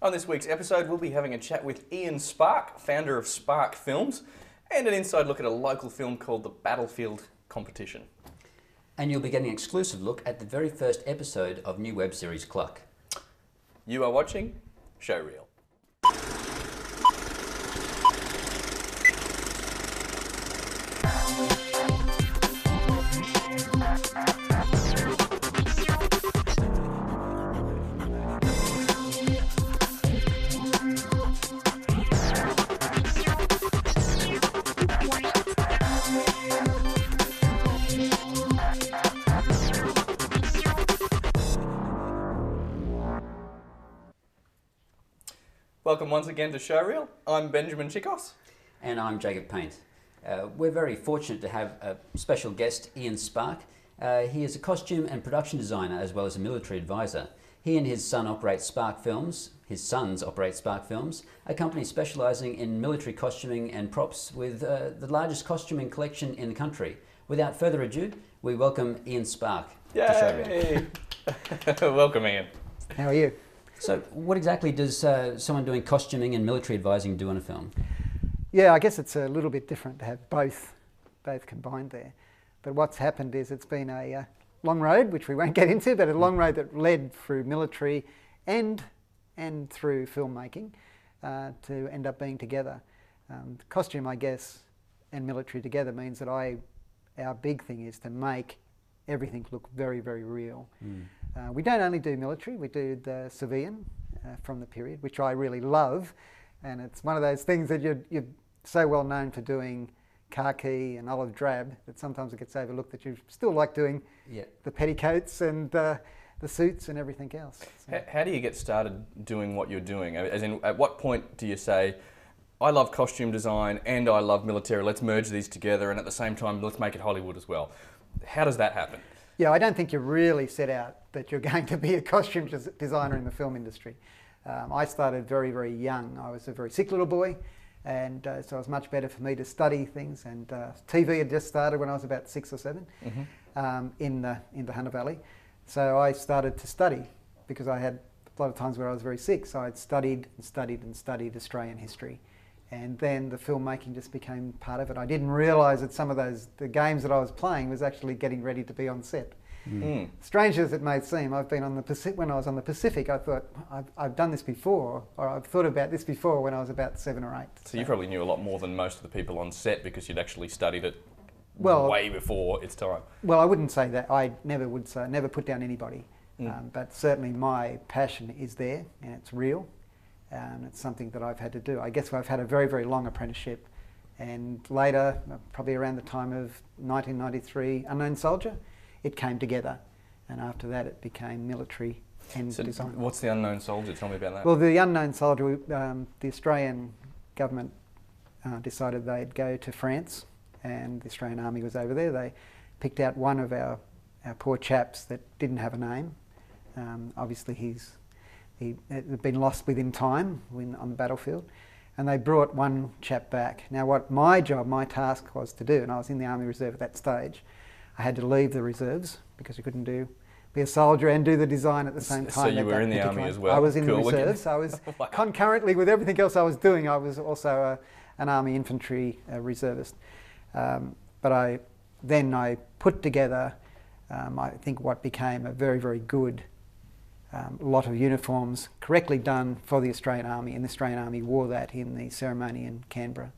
On this week's episode, we'll be having a chat with Ian Sparke, founder of Sparke Films, and an inside look at a local film called the Battlefield Competition. And you'll be getting an exclusive look at the very first episode of new web series Cluck. You are watching Showreel. Welcome once again to Showreel. I'm Benjamin Chicos. And I'm Jacob Paint. We're very fortunate to have a special guest, Ian Sparke. He is a costume and production designer as well as a military advisor. He and his son operate Sparke Films. His sons operate Sparke Films, a company specialising in military costuming and props with the largest costuming collection in the country. Without further ado, we welcome Ian Sparke to Showreel. Welcome, Ian. How are you? So what exactly does someone doing costuming and military advising do on a film? Yeah, I guess it's a little bit different to have both combined there. But what's happened is it's been a long road, which we won't get into, but a long road that led through military and through filmmaking to end up being together. Costume, I guess, and military together means that our big thing is to make everything look very, very real. We don't only do military, we do the civilian from the period, which I really love. And it's one of those things that you're so well known for doing khaki and olive drab that sometimes it gets overlooked that you still like doing the petticoats and the suits and everything else. So. How do you get started doing what you're doing? As in, at what point do you say, I love costume design and I love military, let's merge these together, and at the same time, let's make it Hollywood as well? How does that happen? Yeah, I don't think you really set out that you're going to be a costume designer in the film industry. I started very, very young. I was a very sick little boy, and so it was much better for me to study things. And TV had just started when I was about 6 or 7 in the Hunter Valley. So I started to study because I had a lot of times where I was very sick. So I'd studied and studied and studied Australian history. And then the filmmaking just became part of it. I didn't realise that some of the games that I was playing was actually getting ready to be on set. Strange as it may seem, I've been on the Pacific. When I was on the Pacific, I thought I've done this before, or I've thought about this before when I was about 7 or 8. So you probably knew a lot more than most of the people on set because you'd actually studied it way before its time. Well, I wouldn't say that. I never would say, never put down anybody. But certainly my passion is there and it's real. And it's something that I've had to do. I guess I've had a very, very long apprenticeship, and later, probably around the time of 1993, Unknown Soldier, it came together, and after that it became military and design. What's the Unknown Soldier? Tell me about that. Well, the Unknown Soldier, the Australian government decided they'd go to France, and the Australian Army was over there. They picked out one of our poor chaps that didn't have a name. Obviously he had been lost within time on the battlefield, and they brought one chap back. Now what my task was to do, and I was in the Army Reserve at that stage, I had to leave the reserves because you couldn't be a soldier and do the design at the same time. So you were in the Army as well? I was in the reserves. I was concurrently with everything else I was doing, I was also an Army infantry reservist. But I put together, I think, what became a very, very good lot of uniforms correctly done for the Australian Army, and the Australian Army wore that in the ceremony in Canberra.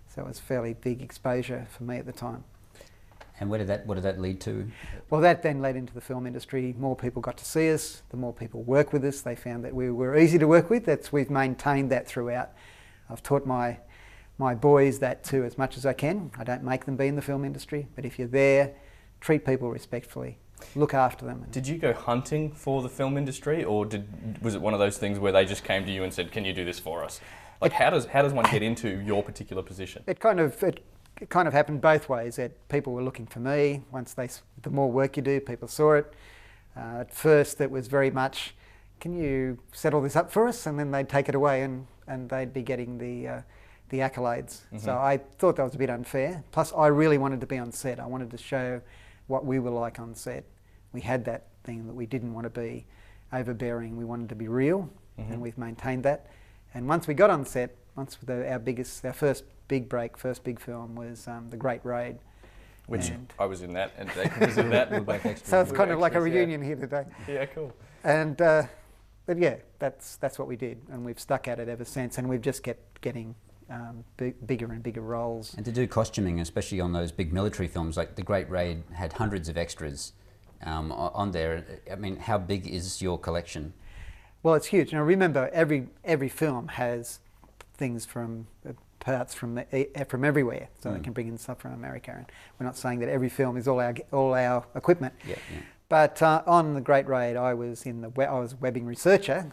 So it was fairly big exposure for me at the time. And what did that lead to? Well, that then led into the film industry. More people got to see us, the more people work with us. They found that we were easy to work with. We've maintained that throughout. I've taught my boys that too as much as I can. I don't make them be in the film industry, but if you're there, treat people respectfully. Look after them. Did you go hunting for the film industry, or was it one of those things where they just came to you and said, "Can you do this for us"? Like, how does one get into your particular position? It kind of happened both ways. That people were looking for me. The more work you do, people saw it. At first, it was very much, "Can you set all this up for us?" And then they'd take it away, and they'd be getting the accolades. So I thought that was a bit unfair. Plus, I really wanted to be on set. I wanted to show what we were like on set. We had that thing that we didn't want to be overbearing. We wanted to be real, and we've maintained that. And once we got on set, our first big break, first big film was The Great Raid. Which I was in that, and Jake was in that. So it's kind of like a reunion here today. Yeah, cool. And but yeah, that's what we did, and we've stuck at it ever since, and we've just kept getting bigger and bigger roles. And to do costuming, especially on those big military films, like The Great Raid had hundreds of extras on there. I mean, how big is your collection? Well, it's huge. Now remember, every film has things from parts from everywhere, so they can bring in stuff from America. And we're not saying that every film is all our equipment. Yeah. But on The Great Raid, I was a webbing researcher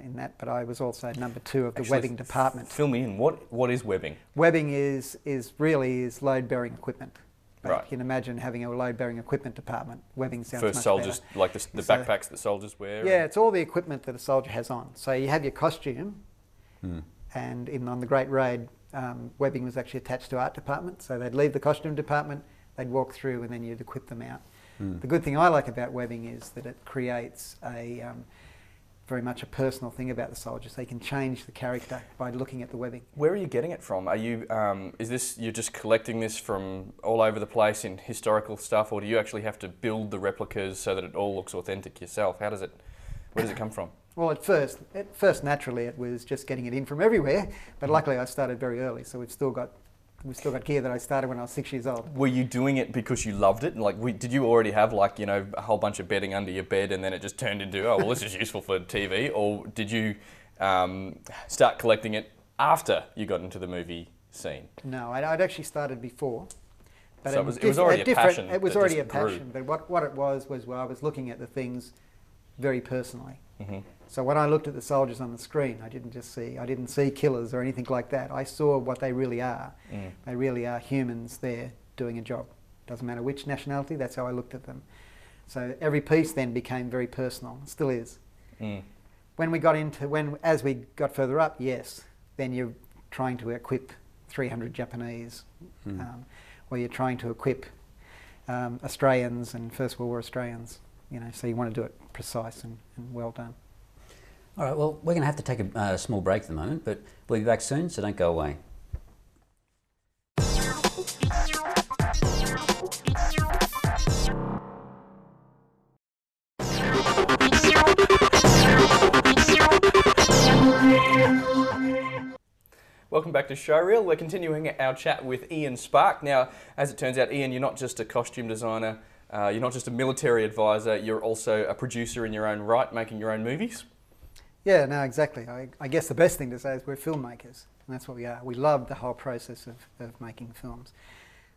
in that, but I was also number 2 of the webbing department. Fill me in. What is webbing? Webbing is really load-bearing equipment. Right. You can imagine having a load-bearing equipment department. Webbing sounds for much soldiers, better. like the backpacks that soldiers wear. Yeah, it's all the equipment that a soldier has on. So you have your costume, and on The Great Raid, webbing was actually attached to art department. So they'd leave the costume department, they'd walk through, and then you'd equip them out. The good thing I like about webbing is that it creates very much a personal thing about the soldier. So you can change the character by looking at the webbing. Where are you getting it from? Are you you're just collecting this from all over the place in historical stuff, or do you actually have to build the replicas so that it all looks authentic yourself? Where does it come from? Well, at first naturally it was just getting it in from everywhere, but luckily I started very early, so we've still got gear that I started when I was 6 years old. Were you doing it because you loved it? Like, did you already have a whole bunch of bedding under your bed, and then it just turned into, oh well, this is useful for TV, or did you start collecting it after you got into the movie scene? No, I'd actually started before. But So it was already a passion. It was that already a just grew. passion, but what it was I was looking at the things very personally. Mm-hmm. So when I looked at the soldiers on the screen, I didn't see killers or anything like that. I saw what they really are. They really are humans there doing a job. Doesn't matter which nationality, that's how I looked at them. So every piece then became very personal, it still is. As we got further up, yes, then you're trying to equip 300 Japanese, or you're trying to equip Australians and First World War Australians. So you want to do it precise and well done. All right, well, we're going to have to take a small break at the moment, but we'll be back soon, so don't go away. Welcome back to Showreel. We're continuing our chat with Ian Sparke. Now, as it turns out, Ian, you're not just a costume designer, you're not just a military advisor, you're also a producer in your own right, making your own movies. Yeah, no, exactly. I guess the best thing to say is we're filmmakers, and that's what we are. We love the whole process of making films.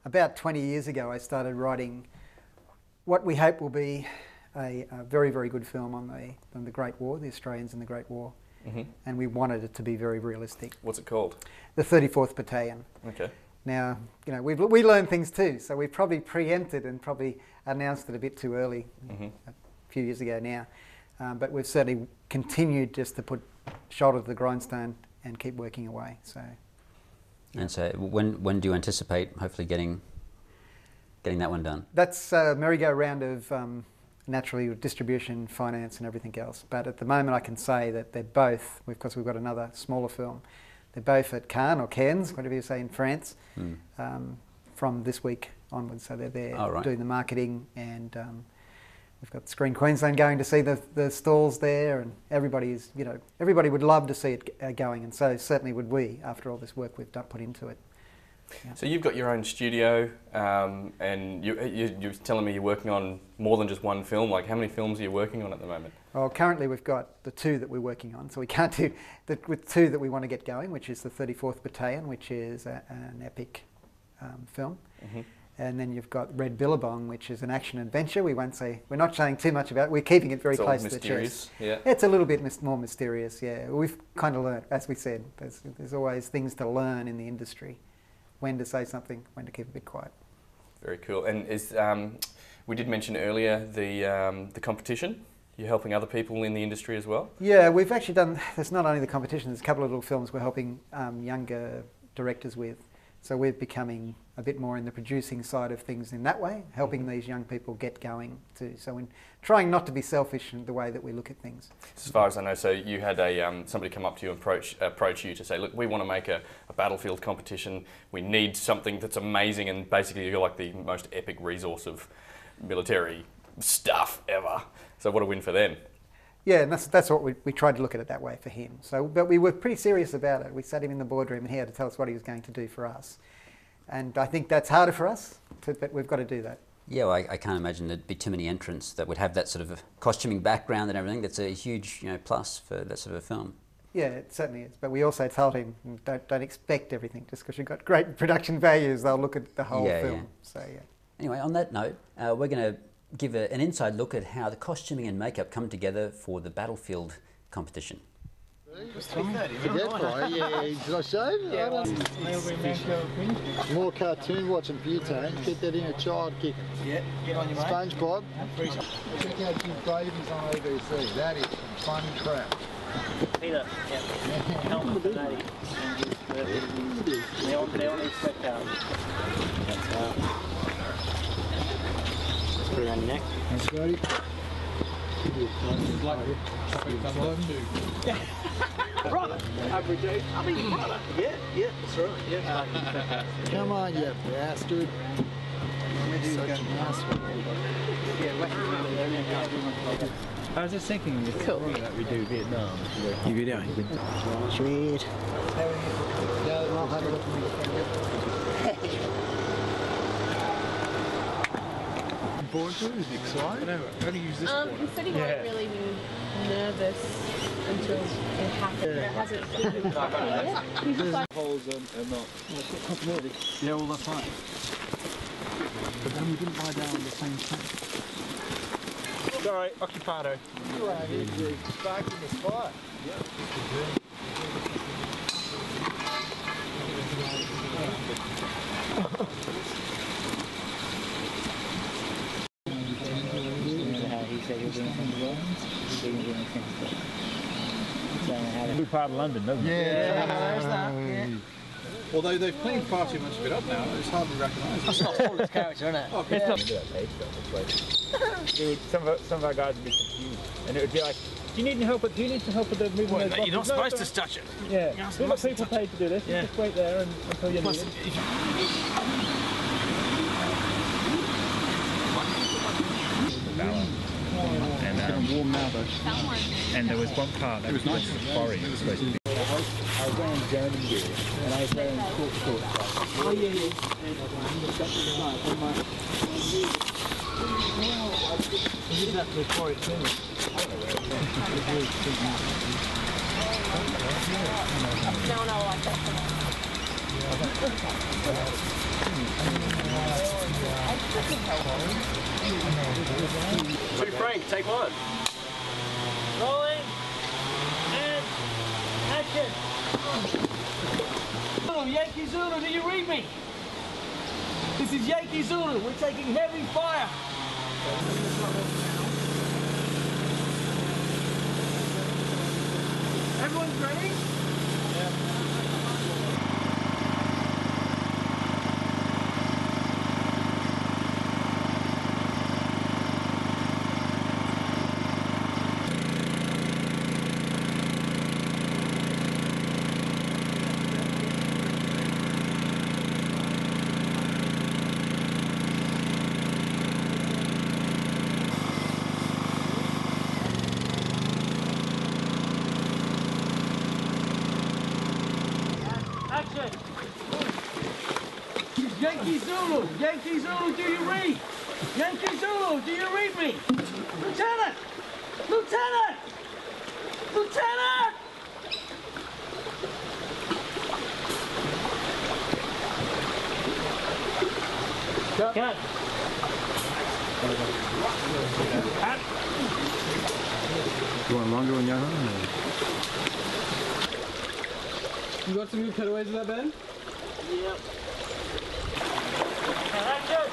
About 20 years ago, I started writing what we hope will be a very, very good film on the Great War, the Australians in the Great War, and we wanted it to be very realistic. What's it called? The 34th Battalion. Okay. Now, we learn things too, so we probably preempted and probably announced it a bit too early, a few years ago now. But we've certainly continued just to put shoulder to the grindstone and keep working away. And so, when do you anticipate hopefully getting that one done? That's a merry-go-round of naturally distribution, finance, and everything else. But at the moment, I can say that they're both, because we've got another smaller film. They're both at Cannes or Cannes, whatever you say in France, from this week onwards. So they're there doing the marketing, and we've got Screen Queensland going to see the stalls there, and everybody would love to see it going, and so certainly would we after all this work we've put into it. Yeah. So you've got your own studio, and you're telling me you're working on more than just one film. Like, how many films are you working on at the moment? Well, currently we've got the 2 that we're working on, so we can't do with 2 that we want to get going, which is the 34th Battalion, which is an epic film. And then you've got Red Billabong, which is an action adventure. We're not saying too much about it. We're keeping it very close to the chest. Yeah. It's a little bit more mysterious, yeah. We've kind of learned, as we said, there's always things to learn in the industry. When to say something, when to keep a bit quiet. Very cool. And we did mention earlier the competition. You're helping other people in the industry as well? Yeah, we've actually done, there's not only the competition, there's a couple of little films we're helping younger directors with. So we're becoming a bit more in the producing side of things in that way, helping these young people get going too. So we're trying not to be selfish in the way that we look at things. As far as I know, so you had somebody come up to you and approach you to say, look, we want to make a Battlefield competition. We need something that's amazing, and basically you're like the most epic resource of military stuff ever. So what a win for them. Yeah, and that's what we tried to look at it that way for him. So, but we were pretty serious about it. We sat him in the boardroom and he had to tell us what he was going to do for us. And I think that's harder for us, but we've got to do that. Yeah, well, I can't imagine there'd be too many entrants that would have that sort of a costuming background and everything. That's a huge, plus for that sort of a film. Yeah, it certainly is. But we also told him, don't expect everything. Just because you've got great production values, they'll look at the whole film. Yeah. So yeah. Anyway, on that note, we're going to give an inside look at how the costuming and makeup come together for the Battlefield competition. Did I show? Yeah. More cartoon watching butane. Get that in a child kick. Yeah, get on your mate. SpongeBob. Check out Jim Davies on ABC. That is some fun crap. Peter, help with the natty. They all need sweat power. Put it around your neck. Thanks, buddy. Right, average age. I mean, yeah, that's right. Yeah. Come on, you bastard. I was just thinking that we do Vietnam. You videoing? Sweet. Board to it? Is he excited? How do you use this board? He said he won't really be nervous until it happens. It hasn't happened yet. He's just like... Holes and not. Continuity. Yeah, well, that's right. But then we didn't lie down on the same thing. Sorry, occupado. You are here, Sparke in the spot. Good part of London, doesn't it? Yeah. Although they've cleaned far too much of it up now, it's hard to recognise. That's not Paul's character, isn't it? Some of our guys would be confused, and it would be like, do you need help? Do you need some help with the movement? Well, of those you're not boxes? supposed to touch it. Yeah, You're not we've got supposed to people paid to do this. Yeah. You just wait there until you need it. And warm now, though. And there was one part that was nice. Quarry. It was supposed to be. I was wearing German gear, and I was wearing shorts. Oh yeah. No, like that. Two Frank, take one. Rolling. And action. Yankee Zulu, do you read me? This is Yankee Zulu. We're taking heavy fire. Everyone's ready? Yankee Zulu, do you read? Yankee Zulu, do you read me? Lieutenant! Lieutenant! Lieutenant! Cut. You want longer when you're home? You got some good cutaways of that, Ben? Yep. Action!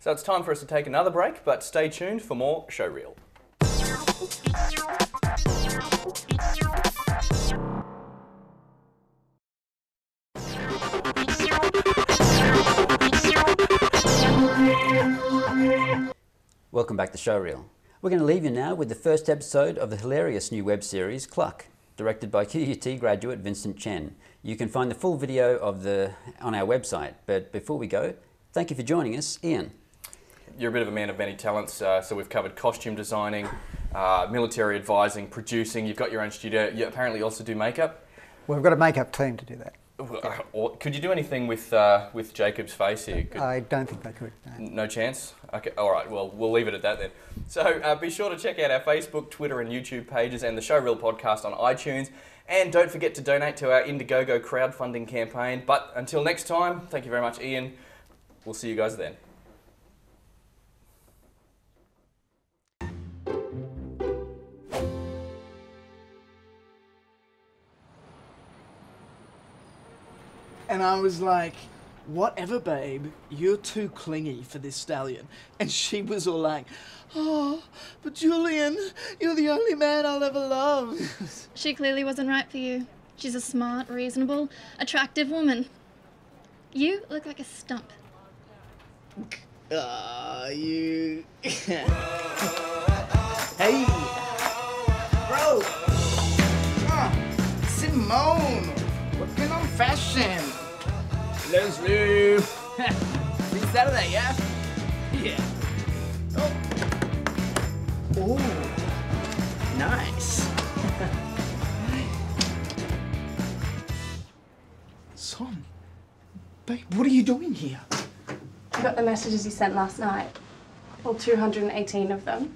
So it's time for us to take another break, but stay tuned for more Showreel. Welcome back to Showreel. We're going to leave you now with the first episode of the hilarious new web series Cluck, directed by QUT graduate Vincent Chen. You can find the full video on our website, but before we go, thank you for joining us, Ian. You're a bit of a man of many talents, so we've covered costume designing, military advising, producing. You've got your own studio. You apparently also do makeup. Well, we've got a makeup team to do that. Or could you do anything with Jacob's face here? I don't think they could. No. No chance? Okay, all right, well, we'll leave it at that then. So be sure to check out our Facebook, Twitter and YouTube pages and the Showreel podcast on iTunes. And don't forget to donate to our Indiegogo crowdfunding campaign. But until next time, thank you very much, Ian. We'll see you guys then. And I was like, whatever, babe, you're too clingy for this stallion. And she was all like, oh, but Julian, you're the only man I'll ever love. She clearly wasn't right for you. She's a smart, reasonable, attractive woman. You look like a stump. You... Hey! Bro! Simone! Working on fashion! Leslie! Free Saturday, yeah? Yeah. Oh, nice. Son, babe, what are you doing here? I got the messages you sent last night. All 218 of them.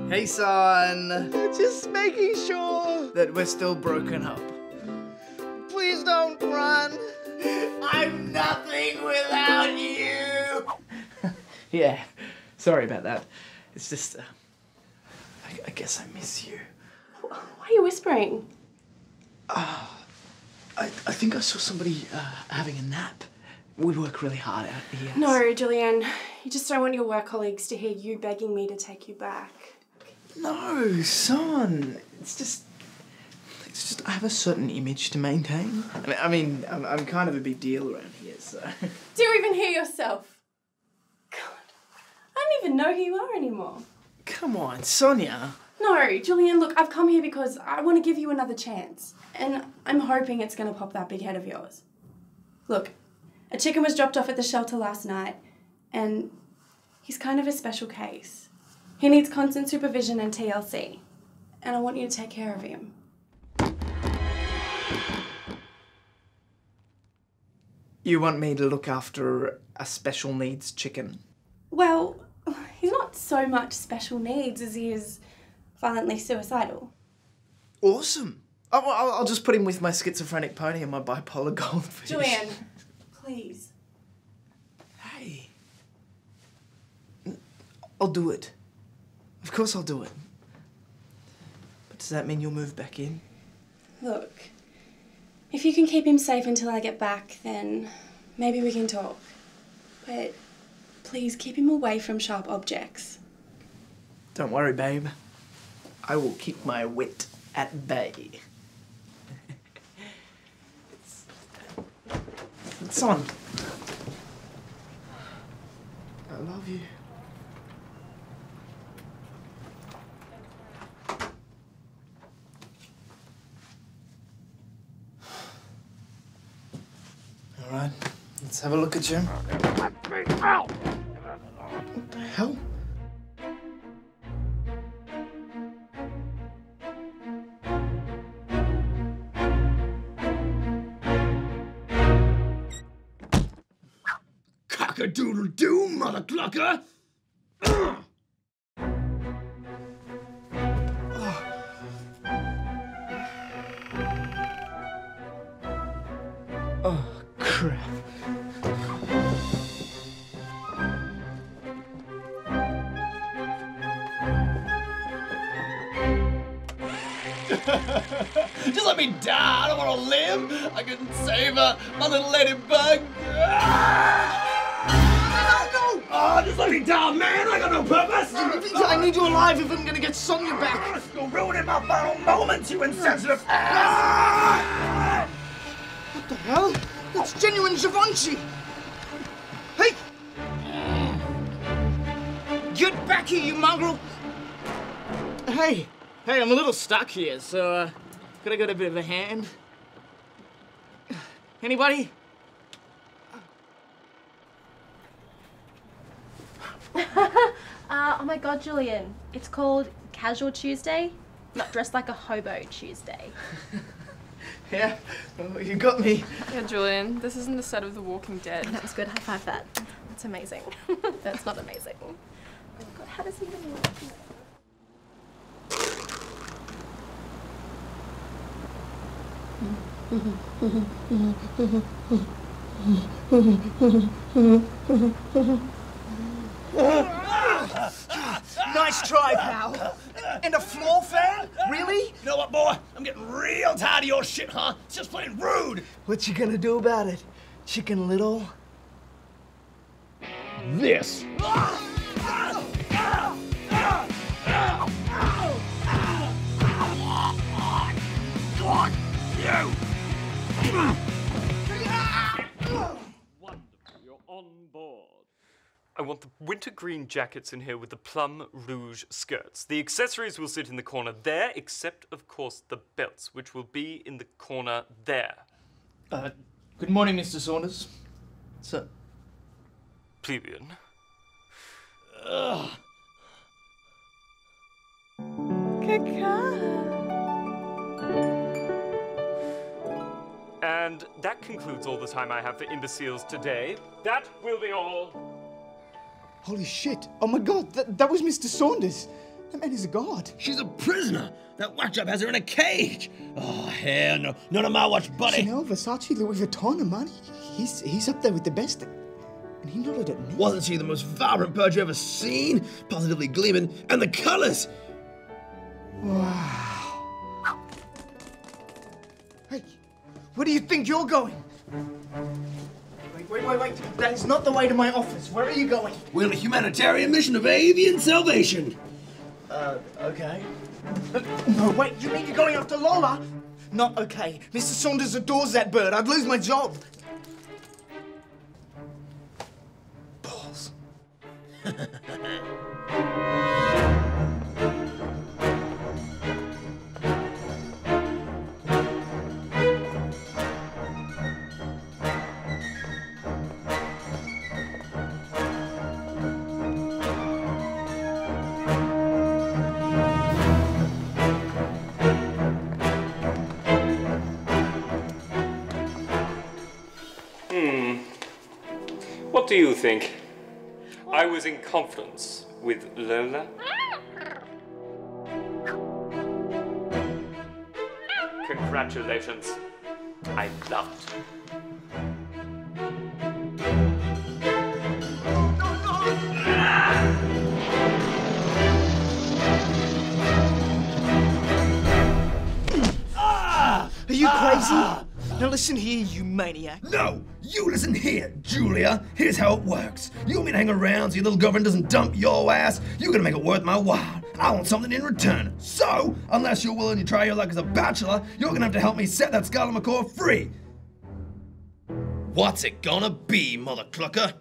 Hey, son. Just making sure that we're still broken up. Please don't run. I'm nothing without you. Yeah, sorry about that. It's just, I guess I miss you. Why are you whispering? I think I saw somebody having a nap. We work really hard out here. No, Julianne, you just don't want your work colleagues to hear you begging me to take you back. No, son. It's just I have a certain image to maintain. I mean, I'm kind of a big deal around here, so. Do you even hear yourself? God, I don't even know who you are anymore. Come on, Sonia. No, Julianne, look, I've come here because I want to give you another chance. And I'm hoping it's going to pop that big head of yours. Look, a chicken was dropped off at the shelter last night, and he's kind of a special case. He needs constant supervision and TLC, and I want you to take care of him. You want me to look after a special needs chicken? Well, he's not so much special needs as he is violently suicidal. Awesome. I'll just put him with my schizophrenic pony and my bipolar goldfish. Julianne, please. Hey. I'll do it. Of course I'll do it. But does that mean you'll move back in? Look, if you can keep him safe until I get back, then maybe we can talk. But please keep him away from sharp objects. Don't worry, babe. I will keep my wit at bay. It's on. I love you. All right, let's have a look at you. What the hell? Cock-a-doodle-doo, mother clucker! Oh, crap. Just let me die. I don't want to live. I can save her, my little ladybug. No! Oh, Just let me down, man! I got no purpose! I need you alive if I'm gonna get Sonia back! You're ruining my final moments, you insensitive ass! What the hell? That's genuine Givenchy! Hey! Get back here, you mongrel! Hey, I'm a little stuck here, so, could I get a bit of a hand? Anybody? Oh my god, Julian. It's called Casual Tuesday, not dressed like a hobo Tuesday. Yeah, well, you got me. Yeah, Julian, this isn't the set of The Walking Dead. That was good. High five that. That's amazing. That's not amazing. Oh my god, how does he even work? Nice try, pal. And a floor fan? Really? You know what, boy? I'm getting real tired of your shit, huh? It's just plain rude. What you gonna do about it, Chicken Little? This. Wonderful, you're on board. I want the winter green jackets in here with the plum rouge skirts. The accessories will sit in the corner there, except, of course, the belts, which will be in the corner there. Good morning, Mr. Saunders. Sir. Plebeian. And that concludes all the time I have for imbeciles today. That will be all. Holy shit. Oh my god, that was Mr. Saunders. That man is a god. She's a prisoner. That whack job has her in a cage. Oh, hell no. None of my watch, buddy. Chanel, Versace, Louis Vuitton, man. He's up there with the best. And he nodded at me. Wasn't she the most vibrant bird you ever seen? Positively gleaming. And the colours. Wow. Hey, where do you think you're going? Wait. That is not the way to my office. Where are you going? We're on a humanitarian mission of avian salvation. Okay. No, wait, you mean you're going after Lola? Not okay. Mr. Saunders adores that bird. I'd lose my job. Balls. What do you think? I was in conference with Lola. Congratulations. I loved. Are you crazy? Now listen here, you maniac. No! You listen here, Julia. Here's how it works. You want me to hang around so your little girlfriend doesn't dump your ass? You're gonna make it worth my while. I want something in return. So, unless you're willing to try your luck as a bachelor, you're gonna have to help me set that Scarlet McCaw free. What's it gonna be, Mother Clucker?